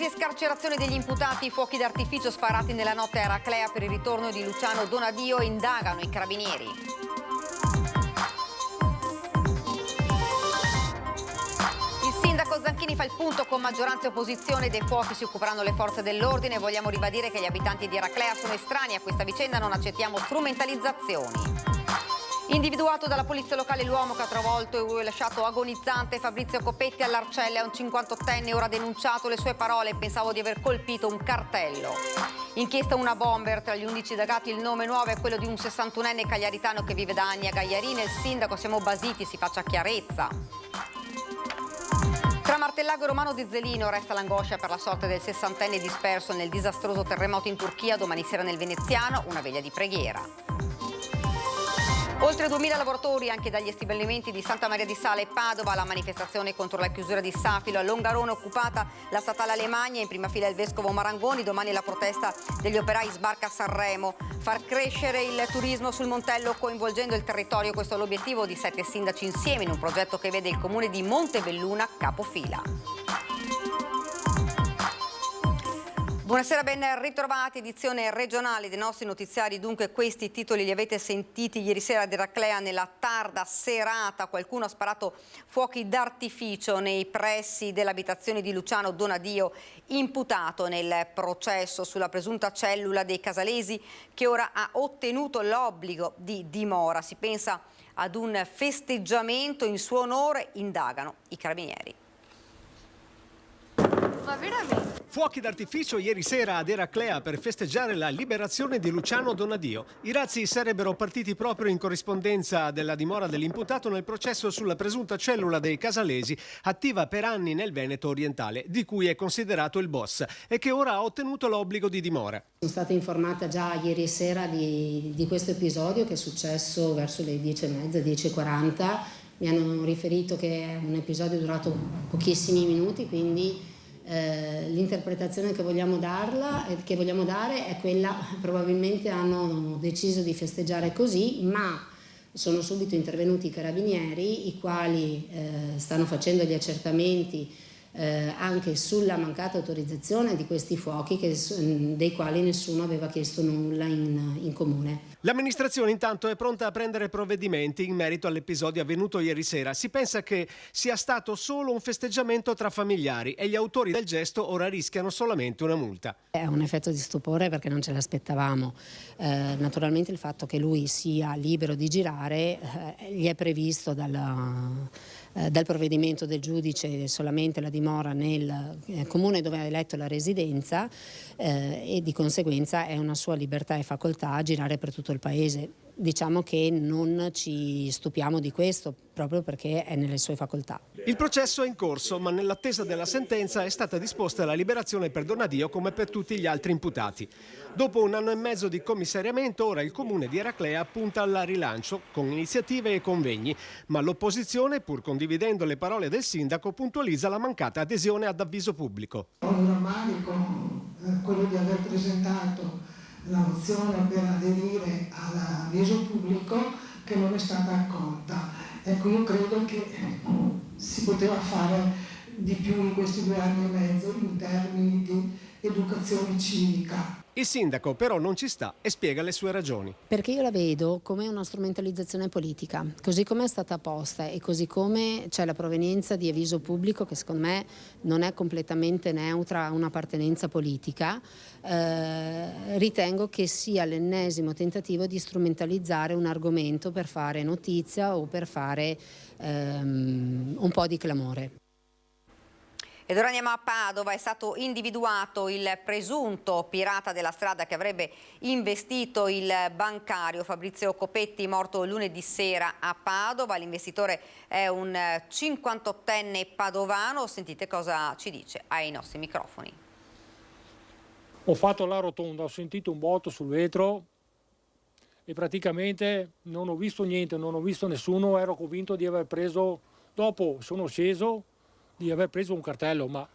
Arresti e scarcerazione degli imputati, fuochi d'artificio sparati nella notte a Eraclea per il ritorno di Luciano Donadio, indagano i carabinieri. Il sindaco Zanchini fa il punto con maggioranza e opposizione, dei fuochi si occuperanno le forze dell'ordine. Vogliamo ribadire che gli abitanti di Eraclea sono estranei a questa vicenda, non accettiamo strumentalizzazioni. Individuato dalla polizia locale l'uomo che ha travolto e lasciato agonizzante Fabrizio Copetti all'Arcella, è un 58enne, ora denunciato le sue parole: pensavo di aver colpito un cartello. Inchiesta una bomber, tra gli 11 indagati il nome nuovo è quello di un 61enne cagliaritano che vive da anni a Gagliarina. Il sindaco: siamo basiti, si faccia chiarezza. Tra Martellago e Romano di Zelino resta l'angoscia per la sorte del 60enne disperso nel disastroso terremoto in Turchia. Domani sera nel Veneziano una veglia di preghiera. Oltre 2000 lavoratori anche dagli stabilimenti di Santa Maria di Sala e Padova. La manifestazione contro la chiusura di Safilo. A Longarone occupata la statale Alemagna, in prima fila il vescovo Marangoni. Domani la protesta degli operai sbarca a Sanremo. Far crescere il turismo sul Montello coinvolgendo il territorio, questo è l'obiettivo di 7 sindaci insieme in un progetto che vede il comune di Montebelluna capofila. Buonasera, ben ritrovati, edizione regionale dei nostri notiziari. Dunque questi titoli li avete sentiti ieri sera ad Eraclea nella tarda serata. Qualcuno ha sparato fuochi d'artificio nei pressi dell'abitazione di Luciano Donadio, imputato nel processo sulla presunta cellula dei Casalesi, che ora ha ottenuto l'obbligo di dimora. Si pensa ad un festeggiamento in suo onore, indagano i carabinieri. Ma veramente? Fuochi d'artificio ieri sera ad Eraclea per festeggiare la liberazione di Luciano Donadio. I razzi sarebbero partiti proprio in corrispondenza della dimora dell'imputato nel processo sulla presunta cellula dei Casalesi, attiva per anni nel Veneto orientale, di cui è considerato il boss e che ora ha ottenuto l'obbligo di dimora. Sono stata informata già ieri sera di questo episodio che è successo verso le 10:30, 10:40. Mi hanno riferito che è un episodio durato pochissimi minuti, quindi l'interpretazione che vogliamo dare è quella: probabilmente hanno deciso di festeggiare così, ma sono subito intervenuti i carabinieri, i quali stanno facendo gli accertamenti anche sulla mancata autorizzazione di questi fuochi, dei quali nessuno aveva chiesto nulla in comune. L'amministrazione intanto è pronta a prendere provvedimenti in merito all'episodio avvenuto ieri sera. Si pensa che sia stato solo un festeggiamento tra familiari e gli autori del gesto ora rischiano solamente una multa. È un effetto di stupore perché non ce l'aspettavamo. Naturalmente il fatto che lui sia libero di girare gli è previsto dal provvedimento del giudice solamente la dimora nel comune dove ha eletto la residenza e di conseguenza è una sua libertà e facoltà a girare per tutto il paese. Diciamo che non ci stupiamo di questo proprio perché è nelle sue facoltà. Il processo è in corso, ma nell'attesa della sentenza è stata disposta la liberazione per Donadio come per tutti gli altri imputati. Dopo un anno e mezzo di commissariamento, ora il comune di Eraclea punta al rilancio con iniziative e convegni, ma l'opposizione, pur condividendo le parole del sindaco, puntualizza la mancata adesione ad avviso pubblico. Ho un rammarico quello di aver presentato la mozione per aderire all'avviso pubblico che non è stata accolta. Ecco, io credo che si poteva fare di più in questi 2 anni e mezzo in termini di educazione civica. Il sindaco però non ci sta e spiega le sue ragioni. Perché io la vedo come una strumentalizzazione politica, così come è stata posta e così come c'è la provenienza di avviso pubblico che secondo me non è completamente neutra a un'appartenenza politica. Ritengo che sia l'ennesimo tentativo di strumentalizzare un argomento per fare notizia o per fare un po' di clamore. Ed ora andiamo a Padova. È stato individuato il presunto pirata della strada che avrebbe investito il bancario Fabrizio Copetti, morto lunedì sera a Padova. L'investitore è un 58enne padovano. Sentite cosa ci dice ai nostri microfoni. Ho fatto la rotonda, ho sentito un botto sul vetro e praticamente non ho visto niente, non ho visto nessuno. Ero convinto di aver preso, dopo sono sceso, di aver preso un cartello, ma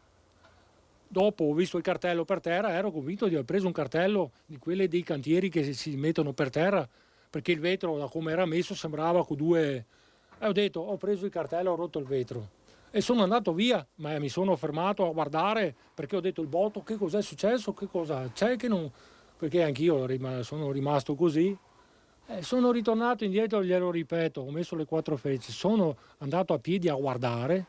dopo ho visto il cartello per terra, ero convinto di aver preso un cartello di quelle dei cantieri che si mettono per terra, perché il vetro da come era messo sembrava con due... ho detto, ho preso il cartello, ho rotto il vetro. E sono andato via, ma mi sono fermato a guardare perché ho detto il botto, che cos'è successo, che cosa c'è che non... Perché anch'io sono rimasto così. Sono ritornato indietro, glielo ripeto, ho messo le 4 frecce, sono andato a piedi a guardare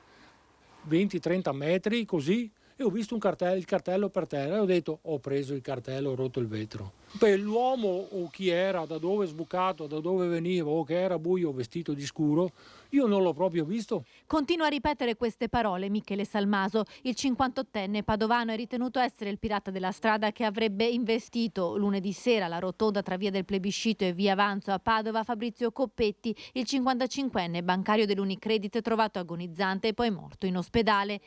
20-30 metri così e ho visto il cartello per terra e ho detto ho preso il cartello, ho rotto il vetro. Per l'uomo o chi era, da dove è sbucato, da dove veniva o che era buio vestito di scuro, io non l'ho proprio visto. Continua a ripetere queste parole Michele Salmaso. Il 58enne padovano è ritenuto essere il pirata della strada che avrebbe investito lunedì sera la rotonda tra via del Plebiscito e via Avanzo a Padova Fabrizio Coppetti, il 55enne bancario dell'Unicredit trovato agonizzante e poi morto in ospedale.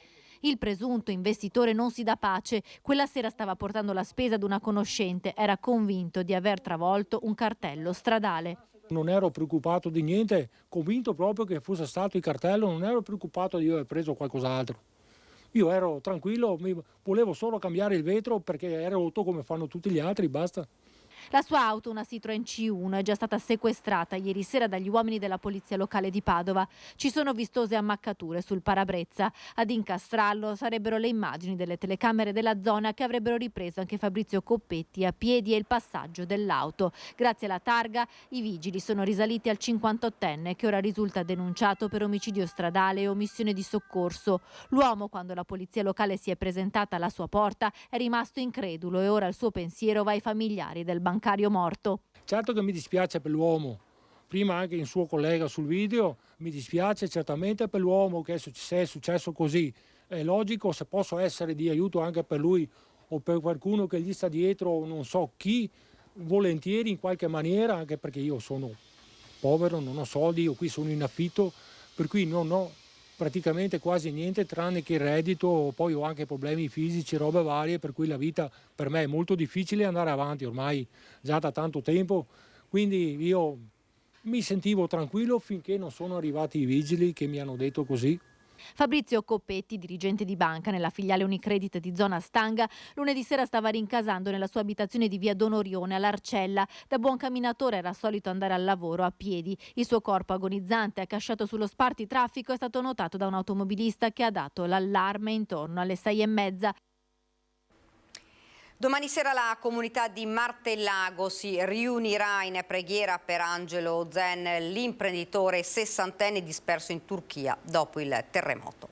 Il presunto investitore non si dà pace. Quella sera stava portando la spesa ad una conoscente. Era convinto di aver travolto un cartello stradale. Non ero preoccupato di niente, convinto proprio che fosse stato il cartello, non ero preoccupato di aver preso qualcos'altro. Io ero tranquillo, volevo solo cambiare il vetro perché era rotto come fanno tutti gli altri, basta. La sua auto, una Citroen C1, è già stata sequestrata ieri sera dagli uomini della polizia locale di Padova. Ci sono vistose ammaccature sul parabrezza. Ad incastrarlo sarebbero le immagini delle telecamere della zona che avrebbero ripreso anche Fabrizio Coppetti a piedi e il passaggio dell'auto. Grazie alla targa i vigili sono risaliti al 58enne che ora risulta denunciato per omicidio stradale e omissione di soccorso. L'uomo, quando la polizia locale si è presentata alla sua porta, è rimasto incredulo e ora il suo pensiero va ai familiari del bancario morto. Certo che mi dispiace per l'uomo, prima anche il suo collega sul video, mi dispiace certamente per l'uomo che se è successo così. È logico, se posso essere di aiuto anche per lui o per qualcuno che gli sta dietro, non so chi, volentieri in qualche maniera, anche perché io sono povero, non ho soldi, io qui sono in affitto, per cui non ho praticamente quasi niente tranne che il reddito, poi ho anche problemi fisici, robe varie, per cui la vita per me è molto difficile andare avanti ormai già da tanto tempo, quindi io mi sentivo tranquillo finché non sono arrivati i vigili che mi hanno detto così. Fabrizio Coppetti, dirigente di banca nella filiale Unicredit di zona Stanga, lunedì sera stava rincasando nella sua abitazione di via Donorione all'Arcella. Da buon camminatore era solito andare al lavoro a piedi. Il suo corpo agonizzante, accasciato sullo spartitraffico, è stato notato da un automobilista che ha dato l'allarme intorno alle 6:30. Domani sera la comunità di Martellago si riunirà in preghiera per Angelo Zen, l'imprenditore 60enne disperso in Turchia dopo il terremoto.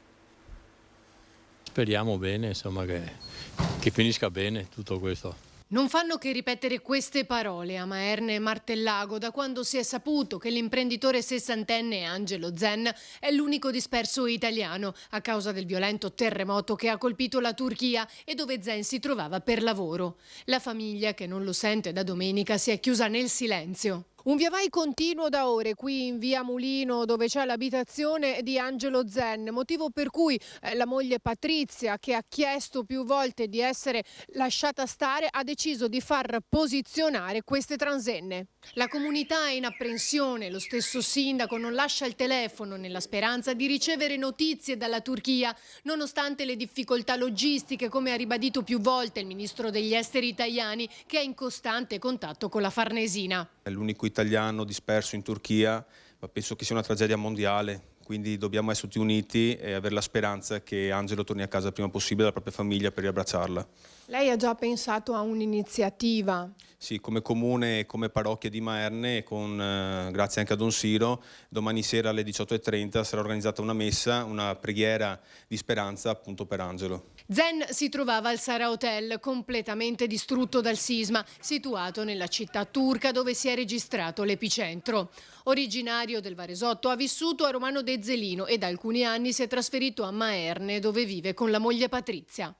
Speriamo bene, insomma, che finisca bene tutto questo. Non fanno che ripetere queste parole a Maerne e Martellago da quando si è saputo che l'imprenditore 60enne Angelo Zen è l'unico disperso italiano a causa del violento terremoto che ha colpito la Turchia e dove Zen si trovava per lavoro. La famiglia, che non lo sente da domenica, si è chiusa nel silenzio. Un viavai continuo da ore qui in via Mulino, dove c'è l'abitazione di Angelo Zen, motivo per cui la moglie Patrizia, che ha chiesto più volte di essere lasciata stare, ha deciso di far posizionare queste transenne. La comunità è in apprensione, lo stesso sindaco non lascia il telefono nella speranza di ricevere notizie dalla Turchia, nonostante le difficoltà logistiche, come ha ribadito più volte il ministro degli esteri italiani, che è in costante contatto con la Farnesina. È l'unico italiano disperso in Turchia, ma penso che sia una tragedia mondiale, quindi dobbiamo essere tutti uniti e avere la speranza che Angelo torni a casa il prima possibile dalla propria famiglia per riabbracciarla. Lei ha già pensato a un'iniziativa? Sì, come comune e come parrocchia di Maerne, grazie anche a Don Siro, domani sera alle 18:30 sarà organizzata una messa, una preghiera di speranza appunto per Angelo. Zen si trovava al Sara Hotel, completamente distrutto dal sisma, situato nella città turca dove si è registrato l'epicentro. Originario del Varesotto, ha vissuto a Romano de Zelino e da alcuni anni si è trasferito a Maerne, dove vive con la moglie Patrizia.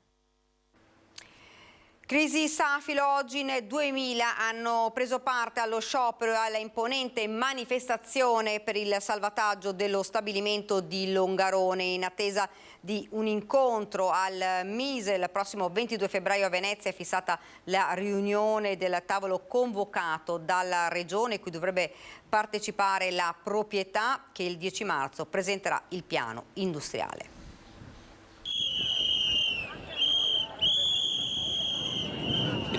Crisi Safilo, oggi in 2000 hanno preso parte allo sciopero e alla imponente manifestazione per il salvataggio dello stabilimento di Longarone, in attesa di un incontro al Mise. Il prossimo 22 febbraio a Venezia è fissata la riunione del tavolo convocato dalla Regione, cui dovrebbe partecipare la proprietà, che il 10 marzo presenterà il piano industriale.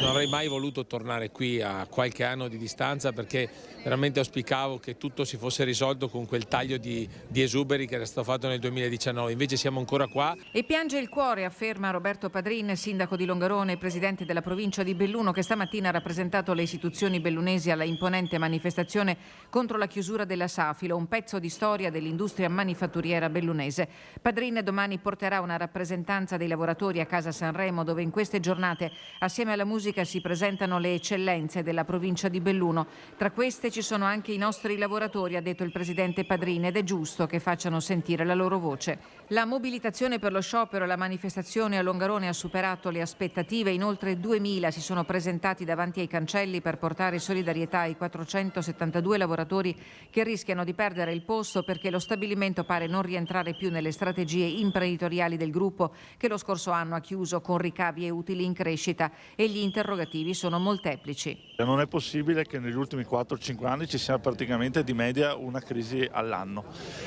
Non avrei mai voluto tornare qui a qualche anno di distanza, perché veramente auspicavo che tutto si fosse risolto con quel taglio di esuberi che era stato fatto nel 2019, invece siamo ancora qua. E piange il cuore, afferma Roberto Padrin, sindaco di Longarone e presidente della provincia di Belluno, che stamattina ha rappresentato le istituzioni bellunesi alla imponente manifestazione contro la chiusura della Safilo, un pezzo di storia dell'industria manifatturiera bellunese. Padrin domani porterà una rappresentanza dei lavoratori a Casa Sanremo, dove in queste giornate assieme alla musica si presentano le eccellenze della provincia di Belluno. Tra queste ci sono anche i nostri lavoratori, ha detto il presidente Padrin, ed è giusto che facciano sentire la loro voce. La mobilitazione per lo sciopero e la manifestazione a Longarone ha superato le aspettative. In oltre 2000 si sono presentati davanti ai cancelli per portare solidarietà ai 472 lavoratori che rischiano di perdere il posto perché lo stabilimento pare non rientrare più nelle strategie imprenditoriali del gruppo, che lo scorso anno ha chiuso con ricavi e utili in crescita, e gli interrogativi sono molteplici. Non è possibile che negli ultimi 4-5 anni ci sia praticamente di media una crisi all'anno.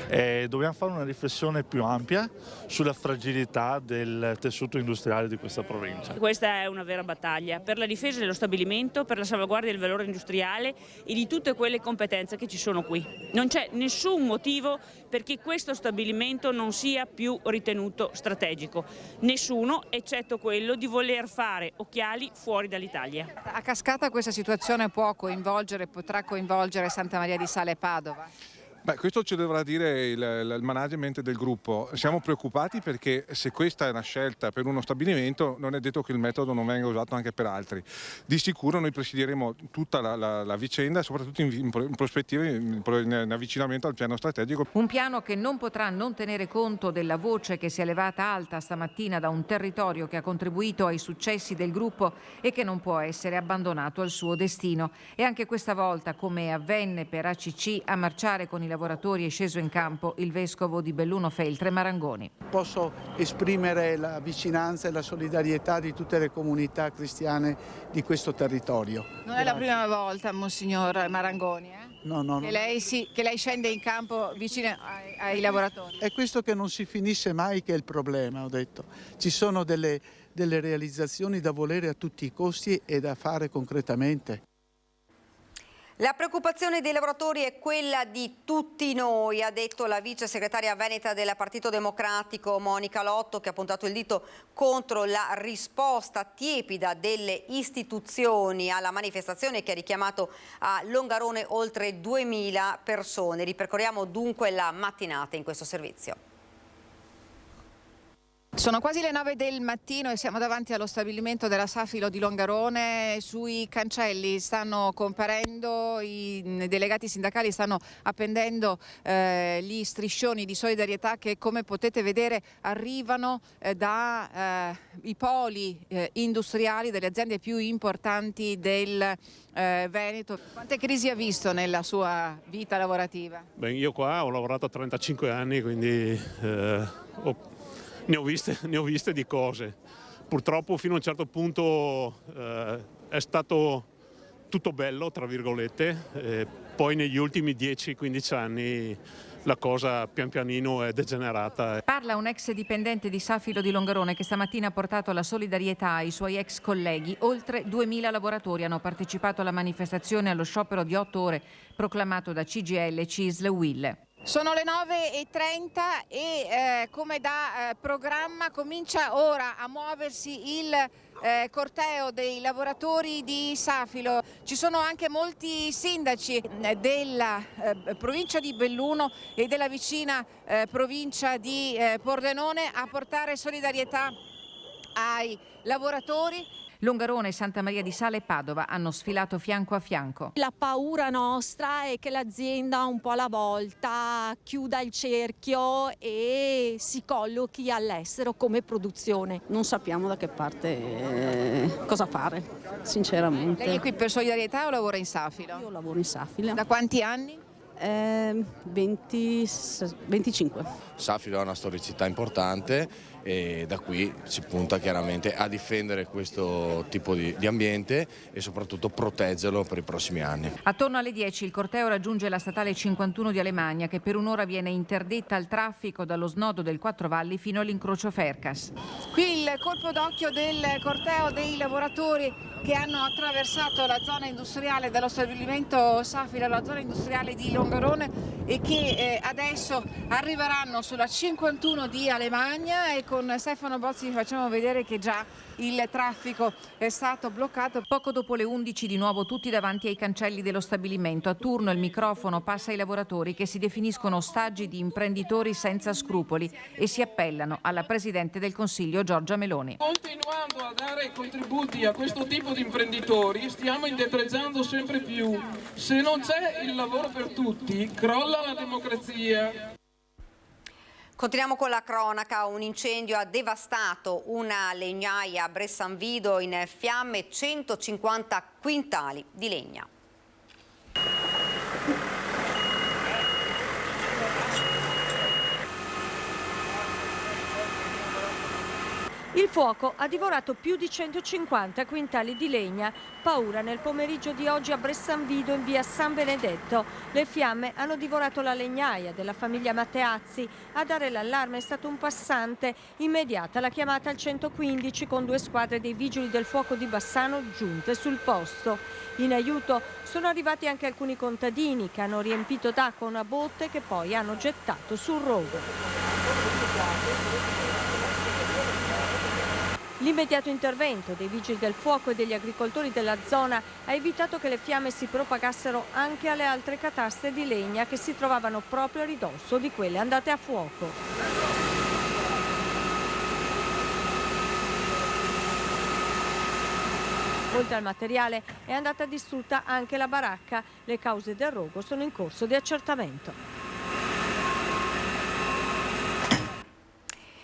Dobbiamo fare una riflessione più ampia sulla fragilità del tessuto industriale di questa provincia. Questa è una vera battaglia per la difesa dello stabilimento, per la salvaguardia del valore industriale e di tutte quelle competenze che ci sono qui. Non c'è nessun motivo perché questo stabilimento non sia più ritenuto strategico. Nessuno, eccetto quello di voler fare occhiali fuori dall'Italia. A cascata questa situazione potrà coinvolgere Santa Maria di Sale e Padova? Questo ci dovrà dire il management del gruppo. Siamo preoccupati perché se questa è una scelta per uno stabilimento non è detto che il metodo non venga usato anche per altri. Di sicuro noi presideremo tutta la vicenda, soprattutto in prospettiva, in avvicinamento al piano strategico. Un piano che non potrà non tenere conto della voce che si è levata alta stamattina da un territorio che ha contribuito ai successi del gruppo e che non può essere abbandonato al suo destino. E anche questa volta, come avvenne per ACC, a marciare con i lavoratori è sceso in campo il vescovo di Belluno Feltre Marangoni. Posso esprimere la vicinanza e la solidarietà di tutte le comunità cristiane di questo territorio. Non è la prima volta, Monsignor Marangoni, No. Che lei scende in campo vicino ai lavoratori. È questo che non si finisce mai che è il problema, ho detto. Ci sono delle realizzazioni da volere a tutti i costi e da fare concretamente. La preoccupazione dei lavoratori è quella di tutti noi, ha detto la vice segretaria veneta del Partito Democratico Monica Lotto, che ha puntato il dito contro la risposta tiepida delle istituzioni alla manifestazione che ha richiamato a Longarone oltre 2000 persone. Ripercorriamo dunque la mattinata in questo servizio. Sono quasi le 9 del mattino e siamo davanti allo stabilimento della Safilo di Longarone. Sui cancelli stanno comparendo, i delegati sindacali stanno appendendo gli striscioni di solidarietà che, come potete vedere, arrivano dai poli industriali delle aziende più importanti del Veneto. Quante crisi ha visto nella sua vita lavorativa? Io qua ho lavorato 35 anni, quindi ne ho viste di cose. Purtroppo fino a un certo punto è stato tutto bello, tra virgolette, poi negli ultimi 10-15 anni la cosa pian pianino è degenerata. Parla un ex dipendente di Safilo di Longarone che stamattina ha portato la solidarietà ai suoi ex colleghi. Oltre 2000 lavoratori hanno partecipato alla manifestazione allo sciopero di 8 ore proclamato da CGIL, CISL, UIL. Sono le 9:30 e come da programma comincia ora a muoversi il corteo dei lavoratori di Safilo. Ci sono anche molti sindaci della provincia di Belluno e della vicina provincia di Pordenone a portare solidarietà ai lavoratori. Longarone, Santa Maria di Sale e Padova hanno sfilato fianco a fianco. La paura nostra è che l'azienda un po' alla volta chiuda il cerchio e si collochi all'estero come produzione. Non sappiamo da che parte cosa fare, sinceramente. Lei è qui per solidarietà o lavora in Safilo? Io lavoro in Safilo. Da quanti anni? 25. Safilo ha una storicità importante e da qui si punta chiaramente a difendere questo tipo di ambiente e soprattutto proteggerlo per i prossimi anni. Attorno alle 10 il corteo raggiunge la statale 51 di Alemagna, che per un'ora viene interdetta al traffico dallo snodo del Quattro Valli fino all'incrocio Fercas. Qui il colpo d'occhio del corteo dei lavoratori che hanno attraversato la zona industriale dello stabilimento Safilo, la zona industriale di Longarone, e che adesso arriveranno sulla 51 di Alemagna, e con Stefano Bozzi vi facciamo vedere che già il traffico è stato bloccato. Poco dopo le 11 di nuovo tutti davanti ai cancelli dello stabilimento. A turno il microfono passa ai lavoratori, che si definiscono ostaggi di imprenditori senza scrupoli e si appellano alla Presidente del Consiglio Giorgia Meloni. Continuando a dare contributi a questo tipo di imprenditori stiamo indietreggiando sempre più. Se non c'è il lavoro per tutti, crolla la democrazia. Continuiamo con la cronaca. Un incendio ha devastato una legnaia a Bressanvido, in fiamme 150 quintali di legna. Il fuoco ha divorato più di 150 quintali di legna. Paura nel pomeriggio di oggi a Bressanvido, in via San Benedetto. Le fiamme hanno divorato la legnaia della famiglia Matteazzi. A dare l'allarme è stato un passante. Immediata la chiamata al 115 con 2 squadre dei vigili del fuoco di Bassano giunte sul posto. In aiuto sono arrivati anche alcuni contadini che hanno riempito d'acqua una botte che poi hanno gettato sul rogo. L'immediato intervento dei vigili del fuoco e degli agricoltori della zona ha evitato che le fiamme si propagassero anche alle altre cataste di legna che si trovavano proprio a ridosso di quelle andate a fuoco. Oltre al materiale è andata distrutta anche la baracca. Le cause del rogo sono in corso di accertamento.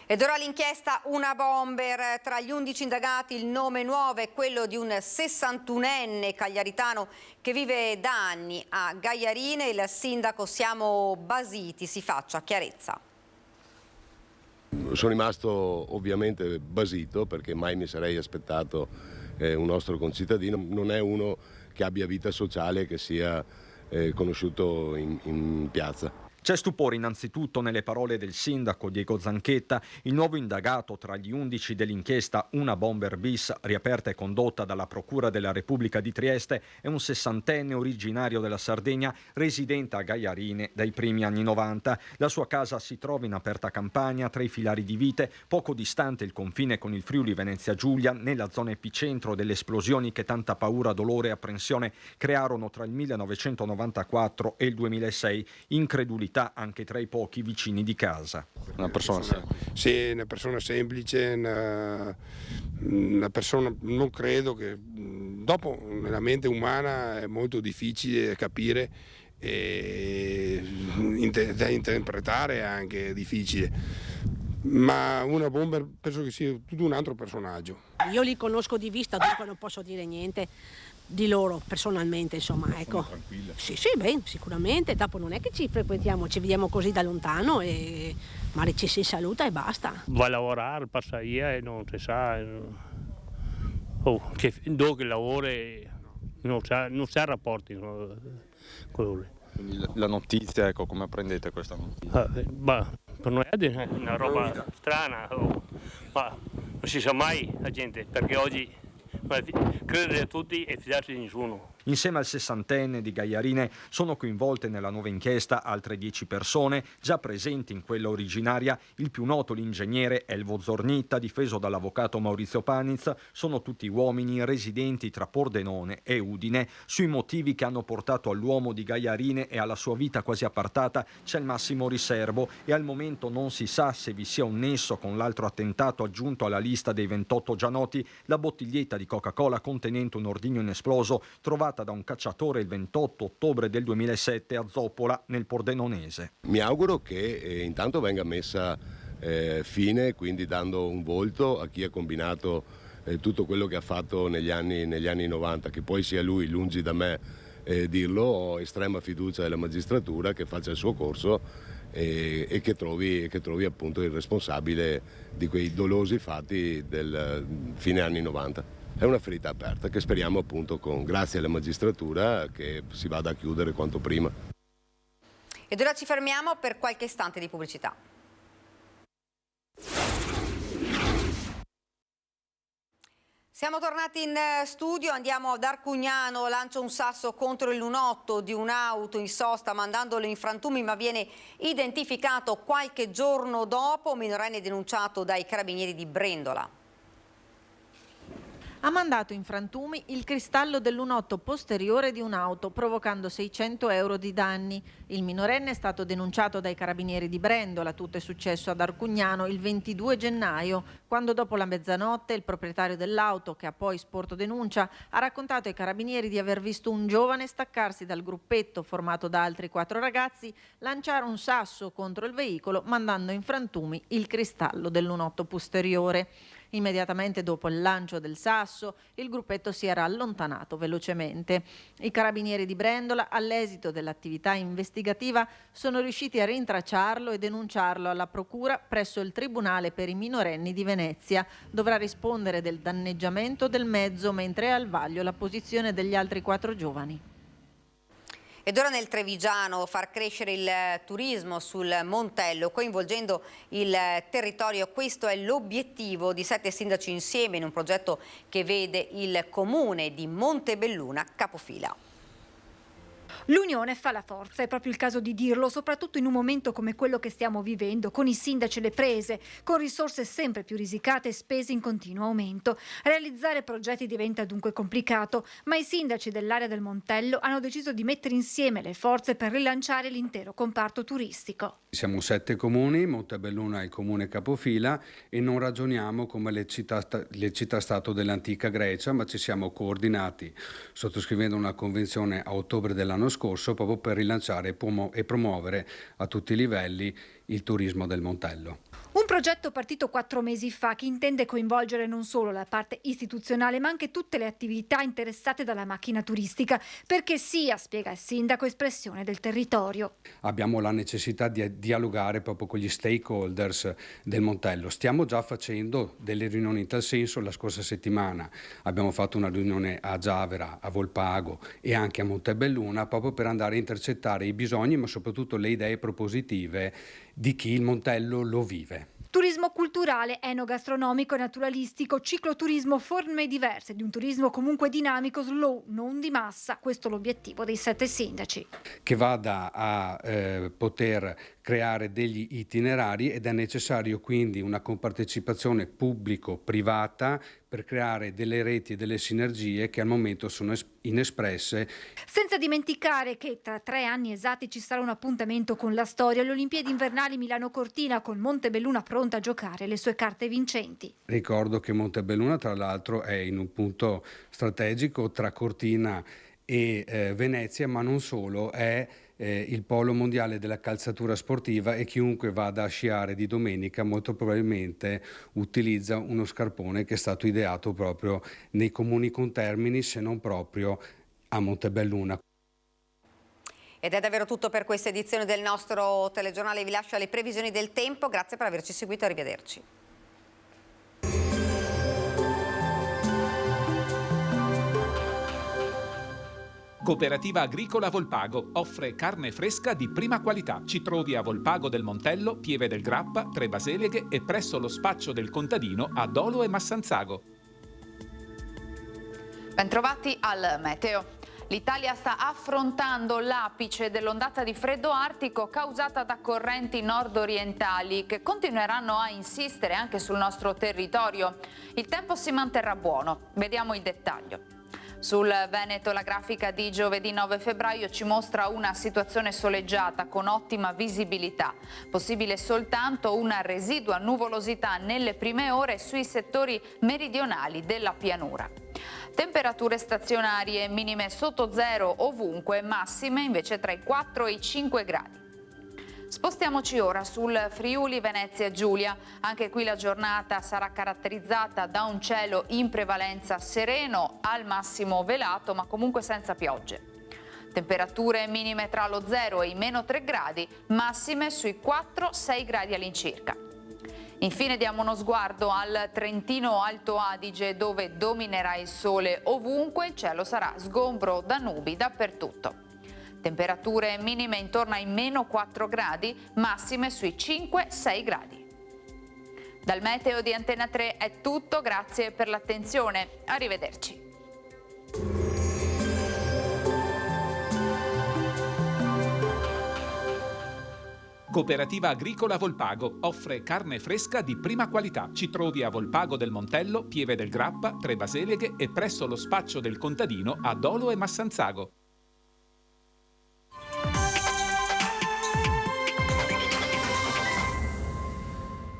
Ed ora l'inchiesta Una Bomber. Tra gli 11 indagati il nome nuovo è quello di un 61enne cagliaritano che vive da anni a Gaiarine. Il sindaco Siamo Basiti si faccia chiarezza. Sono rimasto ovviamente basito, perché mai mi sarei aspettato un nostro concittadino. Non è uno che abbia vita sociale, che sia conosciuto in piazza. C'è stupore innanzitutto nelle parole del sindaco Diego Zanchetta. Il nuovo indagato tra gli 11 dell'inchiesta Una Bomber bis, riaperta e condotta dalla Procura della Repubblica di Trieste, è un 60enne originario della Sardegna, residente a Gaiarine dai primi anni 90. La sua casa si trova in aperta campagna tra i filari di vite, poco distante il confine con il Friuli Venezia Giulia, nella zona epicentro delle esplosioni che tanta paura, dolore e apprensione crearono tra il 1994 e il 2006. Incredulità anche tra i pochi vicini di casa. Una persona semplice. Sì, una persona semplice, una persona, non credo che dopo nella mente umana è molto difficile capire e da interpretare è anche difficile. Ma Una Bomber penso che sia tutto un altro personaggio. Io li conosco di vista, dunque non posso dire niente di loro personalmente, insomma, ecco. Sì, beh, sicuramente. Dopo non è che ci frequentiamo, ci vediamo così da lontano e magari ci si saluta e basta. Va a lavorare, passa via e non si sa. Che dove lavora non sa rapporti con lui. Quindi la notizia, ecco, come prendete questa notizia? Per noi è una roba strana, ma non si sa mai la gente, perché oggi credere a tutti e fidarsi di nessuno. Insieme al 60enne di Gaiarine sono coinvolte nella nuova inchiesta altre 10 persone già presenti in quella originaria. Il più noto, l'ingegnere Elvo Zornitta, difeso dall'avvocato Maurizio Paniz. Sono tutti uomini residenti tra Pordenone e Udine. Sui motivi che hanno portato all'uomo di Gaiarine e alla sua vita quasi appartata c'è il massimo riservo e al momento non si sa se vi sia un nesso con l'altro attentato aggiunto alla lista dei 28 già noti, la bottiglietta di Coca-Cola contenente un ordigno inesploso trovata da un cacciatore il 28 ottobre del 2007 a Zoppola, nel Pordenonese. Mi auguro che intanto venga messa fine, quindi dando un volto a chi ha combinato tutto quello che ha fatto negli anni 90, che poi sia lui, lungi da me dirlo. Ho estrema fiducia nella magistratura che faccia il suo corso e che trovi appunto il responsabile di quei dolosi fatti del fine anni 90. È una ferita aperta che speriamo appunto, grazie alla magistratura, che si vada a chiudere quanto prima. Ed ora ci fermiamo per qualche istante di pubblicità. Siamo tornati in studio, andiamo ad Arcugnano, lancia un sasso contro il lunotto di un'auto in sosta mandandolo in frantumi, ma viene identificato qualche giorno dopo, minorenne denunciato dai carabinieri di Brendola. Ha mandato in frantumi il cristallo del lunotto posteriore di un'auto, provocando 600 euro di danni. Il minorenne è stato denunciato dai carabinieri di Brendola. Tutto è successo ad Arcugnano il 22 gennaio, quando dopo la mezzanotte il proprietario dell'auto, che ha poi sporto denuncia, ha raccontato ai carabinieri di aver visto un giovane staccarsi dal gruppetto formato da altri 4 ragazzi, lanciare un sasso contro il veicolo, mandando in frantumi il cristallo del lunotto posteriore. Immediatamente dopo il lancio del sasso, il gruppetto si era allontanato velocemente. I carabinieri di Brendola, all'esito dell'attività investigativa, sono riusciti a rintracciarlo e denunciarlo alla procura presso il Tribunale per i minorenni di Venezia. Dovrà rispondere del danneggiamento del mezzo, mentre è al vaglio la posizione degli altri 4 giovani. Ed ora nel Trevigiano far crescere il turismo sul Montello, coinvolgendo il territorio. Questo è l'obiettivo di 7 sindaci insieme in un progetto che vede il comune di Montebelluna capofila. L'unione fa la forza, è proprio il caso di dirlo, soprattutto in un momento come quello che stiamo vivendo, con i sindaci alle prese, con risorse sempre più risicate e spese in continuo aumento. Realizzare progetti diventa dunque complicato, ma i sindaci dell'area del Montello hanno deciso di mettere insieme le forze per rilanciare l'intero comparto turistico. Siamo 7 comuni, Montebelluna è il comune capofila e non ragioniamo come le città-stato dell'antica Grecia, ma ci siamo coordinati sottoscrivendo una convenzione a ottobre dell'anno scorso proprio per rilanciare e promuovere a tutti i livelli il turismo del Montello. Un progetto partito 4 mesi fa che intende coinvolgere non solo la parte istituzionale ma anche tutte le attività interessate dalla macchina turistica, perché sia, spiega il sindaco, espressione del territorio. Abbiamo la necessità di dialogare proprio con gli stakeholders del Montello. Stiamo già facendo delle riunioni in tal senso. La scorsa settimana abbiamo fatto una riunione a Giavera, a Volpago e anche a Montebelluna, proprio per andare a intercettare i bisogni ma soprattutto le idee propositive di chi il Montello lo vive. Turismo culturale, enogastronomico e naturalistico, cicloturismo, forme diverse di un turismo comunque dinamico, slow, non di massa. Questo è l'obiettivo dei 7 sindaci. Che vada a poter creare degli itinerari ed è necessario quindi una compartecipazione pubblico-privata per creare delle reti e delle sinergie che al momento sono inespresse. Senza dimenticare che tra 3 anni esatti ci sarà un appuntamento con la storia, le Olimpiadi invernali Milano-Cortina, con Montebelluna pronta a giocare le sue carte vincenti. Ricordo che Montebelluna tra l'altro è in un punto strategico tra Cortina e Venezia, ma non solo, è il polo mondiale della calzatura sportiva e chiunque vada a sciare di domenica molto probabilmente utilizza uno scarpone che è stato ideato proprio nei comuni contermini, se non proprio a Montebelluna. Ed è davvero tutto per questa edizione del nostro telegiornale. Vi lascio alle previsioni del tempo. Grazie per averci seguito, arrivederci. Cooperativa Agricola Volpago offre carne fresca di prima qualità. Ci trovi a Volpago del Montello, Pieve del Grappa, Tre Baseleghe e presso lo spaccio del contadino a Dolo e Massanzago. Bentrovati al meteo. L'Italia sta affrontando l'apice dell'ondata di freddo artico causata da correnti nord-orientali che continueranno a insistere anche sul nostro territorio. Il tempo si manterrà buono. Vediamo il dettaglio. Sul Veneto la grafica di giovedì 9 febbraio ci mostra una situazione soleggiata con ottima visibilità. Possibile soltanto una residua nuvolosità nelle prime ore sui settori meridionali della pianura. Temperature stazionarie minime sotto zero ovunque, massime invece tra i 4 e i 5 gradi. Spostiamoci ora sul Friuli Venezia Giulia. Anche qui la giornata sarà caratterizzata da un cielo in prevalenza sereno, al massimo velato, ma comunque senza piogge. Temperature minime tra lo 0 e i meno 3 gradi, massime sui 4-6 gradi all'incirca. Infine diamo uno sguardo al Trentino Alto Adige, dove dominerà il sole ovunque, il cielo sarà sgombro da nubi dappertutto. Temperature minime intorno ai meno 4 gradi, massime sui 5-6 gradi. Dal meteo di Antena 3 è tutto, grazie per l'attenzione, arrivederci. Cooperativa Agricola Volpago offre carne fresca di prima qualità. Ci trovi a Volpago del Montello, Pieve del Grappa, Tre Baseleghe e presso lo spaccio del contadino a Dolo e Massanzago.